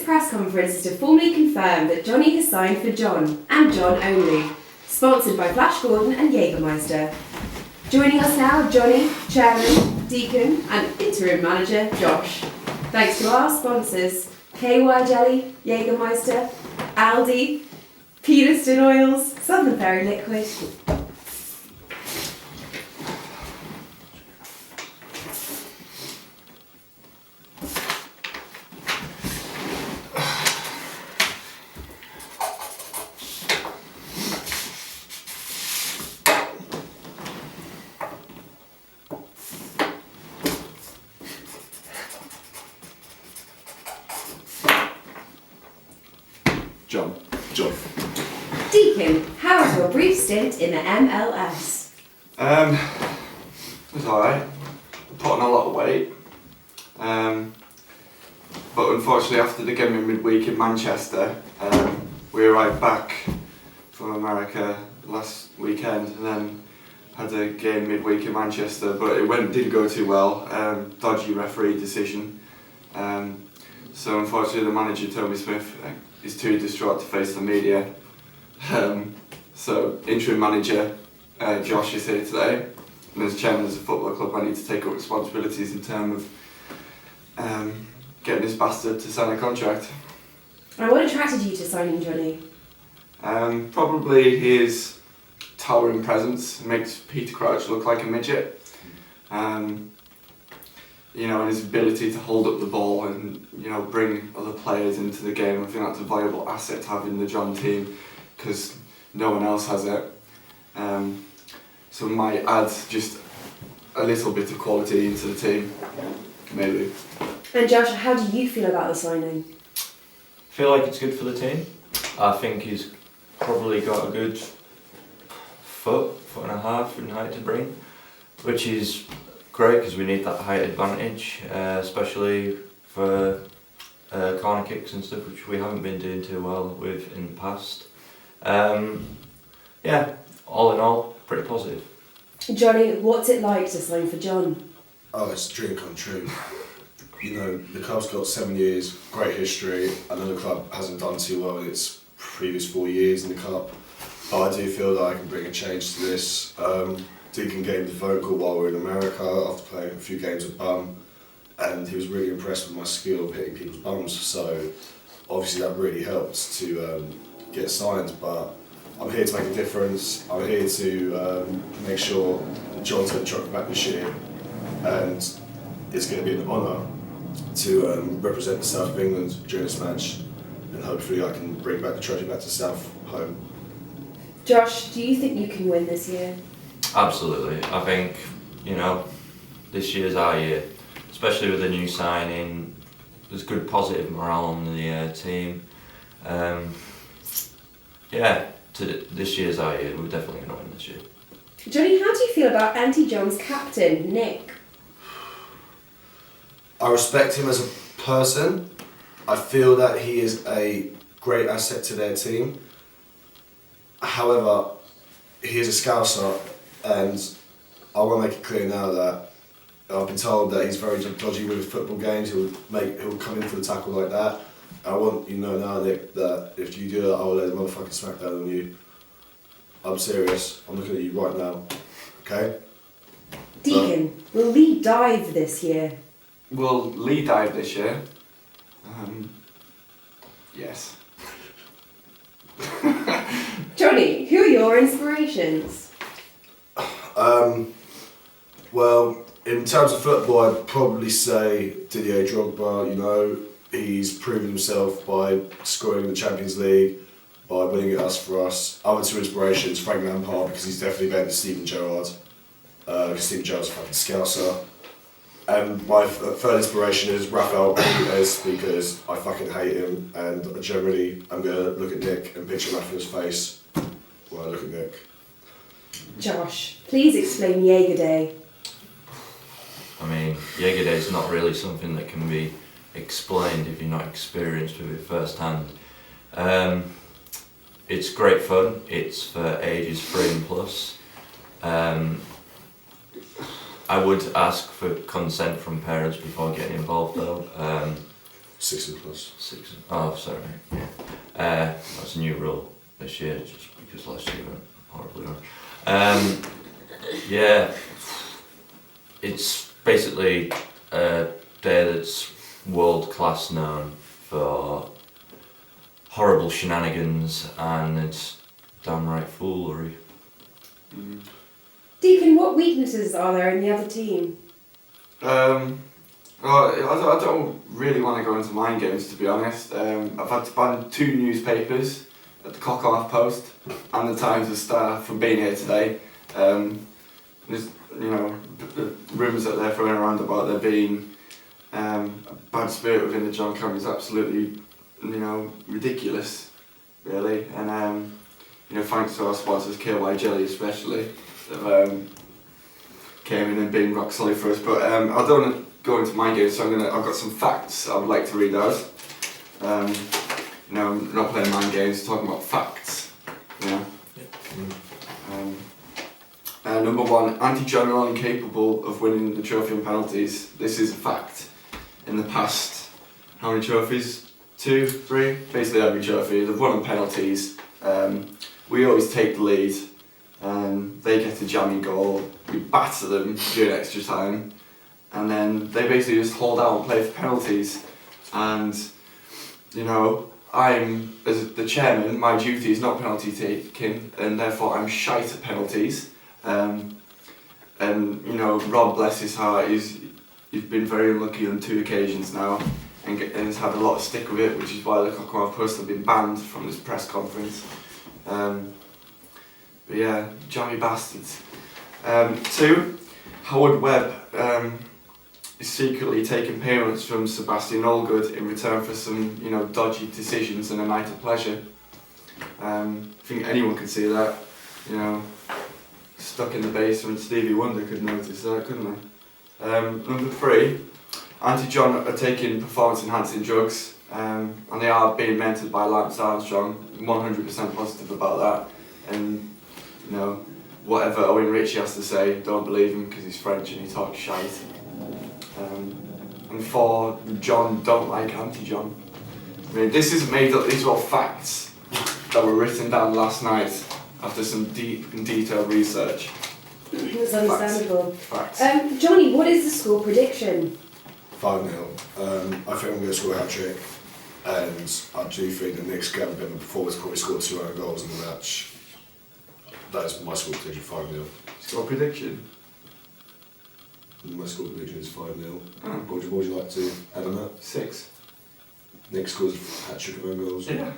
press conference is to formally confirm that Johnny has signed for John, and John only. Sponsored by Flash Gordon and Jägermeister. Joining us now, Johnny, Chairman, Deacon, and Interim Manager, Josh. Thanks to our sponsors, KY Jelly, Jägermeister, Aldi, Peterston Oils, Southern Ferry Liquid. John. Deacon, how was your brief stint in the MLS? It was alright. Put on a lot of weight. But unfortunately after the game in midweek in Manchester, we arrived back from America last weekend and then had a game midweek in Manchester, but it didn't go too well. Dodgy referee decision. So unfortunately the manager, Toby Smith, is too distraught to face the media. So interim manager Josh is here today, and as chairman of the football club I need to take up responsibilities in terms of getting this bastard to sign a contract. And what attracted you to signing Johnny? Probably his towering presence makes Peter Crouch look like a midget. And his ability to hold up the ball and bring other players into the game. I think that's a viable asset to have in the John team because no one else has it. So it might add just a little bit of quality into the team, maybe. And Josh, how do you feel about the signing? I feel like it's good for the team. I think he's probably got a good foot and a half in height to bring, which is great because we need that height advantage, especially for corner kicks and stuff, which we haven't been doing too well with in the past. All in all, pretty positive. Johnny, what's it like to sign for John? Oh, it's a dream come true. The club's got 7 years, great history. I know the club hasn't done too well in its previous 4 years in the cup, but I do feel that I can bring a change to this. Deacon gave the phone call while we were in America after playing a few games with Bum, and he was really impressed with my skill of hitting people's bums, so obviously that really helped to get signed, but I'm here to make a difference. I'm here to make sure that John's going to trophy back this year, and it's going to be an honour to represent the south of England during this match, and hopefully I can bring back the trophy back to South home. Josh, do you think you can win this year? Absolutely. I think, this year's our year, especially with the new signing. There's good positive morale on the team. This year's our year. We're definitely going to win this year. Johnny, how do you feel about Auntie John's captain, Nick? I respect him as a person. I feel that he is a great asset to their team. However, he is a Scouser, and I want to make it clear now that I've been told that he's very dodgy with football games. He'll come in for the tackle like that. I want you to know now, Nick, that if you do that, I will lay the motherfucking smack down on you. I'm serious. I'm looking at you right now. Okay? Deacon, will Lee dive this year? Will Lee dive this year? Yes. Johnny, who are your inspirations? Well, in terms of football, I'd probably say Didier Drogba. He's proven himself by scoring in the Champions League, by winning it for us. Other two inspirations, Frank Lampard, because he's definitely better than Steven Gerrard. Because Steven Gerrard's a fucking scouser. And my third inspiration is Rafael Benitez, because I fucking hate him, and generally I'm going to look at Nick and picture Rafael's face when I look at Nick. Josh, please explain Jaeger Day. I mean, Jaeger Day is not really something that can be explained if you're not experienced with it firsthand. It's great fun. It's for ages 3 and plus. I would ask for consent from parents before getting involved though. 6 and plus. 6. Oh, sorry. Yeah. That's a new rule this year, just because last year went horribly wrong. Yeah. It's basically a day that's world class known for horrible shenanigans, and it's downright foolery. Deacon, what weaknesses are there in the other team? Well, I don't really want to go into mind games, to be honest. I've had to ban 2 newspapers, at the Cockermouth Post and the Times of Star, from being here today. There's, rumours that they're throwing around about there being a bad spirit within the John camp is absolutely, ridiculous, really. And thanks to our sponsors, KY Jelly especially, that came in and been rock solid for us. But I don't want to go into my games, so I've got some facts I would like to read out. I'm not playing mind games, talking about facts. Number 1, Auntie John are only capable of winning the trophy on penalties. This is a fact. In the past, how many trophies? 2, 3? Basically every trophy. They've won on penalties. We always take the lead. They get a jamming goal. We batter them during extra time. And then they basically just hold out and play for penalties. And, I'm, as the chairman, my duty is not penalty taking, and therefore I'm shite at penalties. Rob, bless his heart, he's been very unlucky on 2 occasions now, and has had a lot of stick with it, which is why the Cockermouth Post have been banned from this press conference. But yeah, jammy bastards. 2, Howard Webb is secretly taking payments from Sebastian Allgood in return for some, dodgy decisions and a night of pleasure. I think anyone could see that, stuck in the basement. Stevie Wonder could notice that, couldn't they? Number 3, Auntie John are taking performance-enhancing drugs, and they are being mentored by Lance Armstrong. 100% positive about that. And whatever Owen Ritchie has to say, don't believe him because he's French and he talks shite. And 4, John don't like Auntie John. I mean, this isn't made up. These are all facts that were written down last night after some deep and detailed research. That's understandable. Facts. Johnny, what is the score prediction? 5-0. I think I'm going to score a hat-trick, and I do think that Nick's going to be a performance, probably score 2 own goals in the match. That is my score prediction, 5-0. Score prediction? My score prediction is 5-0. Oh. What would you like to add on that? 6. Nick scores a hat-trick of own goals. Yeah.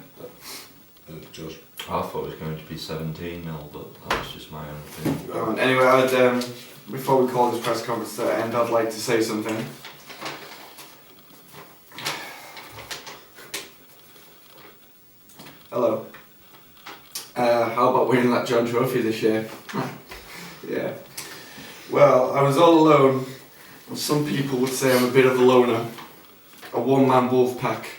Josh? I thought it was going to be 17-0, but that was just my own opinion. Anyway, before we call this press conference to end, I'd like to say something. Hello. How about winning that John Trophy this year? Yeah. Well, I was all alone, and some people would say I'm a bit of a loner, a one-man wolf pack.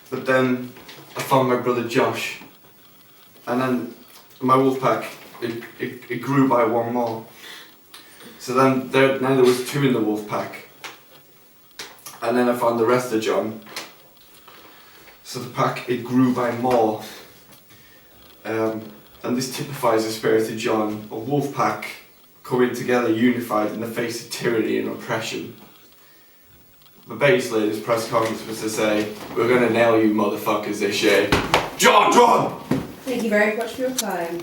But then I found my brother Josh, and then my wolf pack, it grew by 1 more. So then now there was 2 in the wolf pack, and then I found the rest of John. So the pack, it grew by more. And this typifies the spirit of John, a wolf pack coming together unified in the face of tyranny and oppression. But basically this press conference was to say, we're going to nail you motherfuckers this year. John! Thank you very much for your time.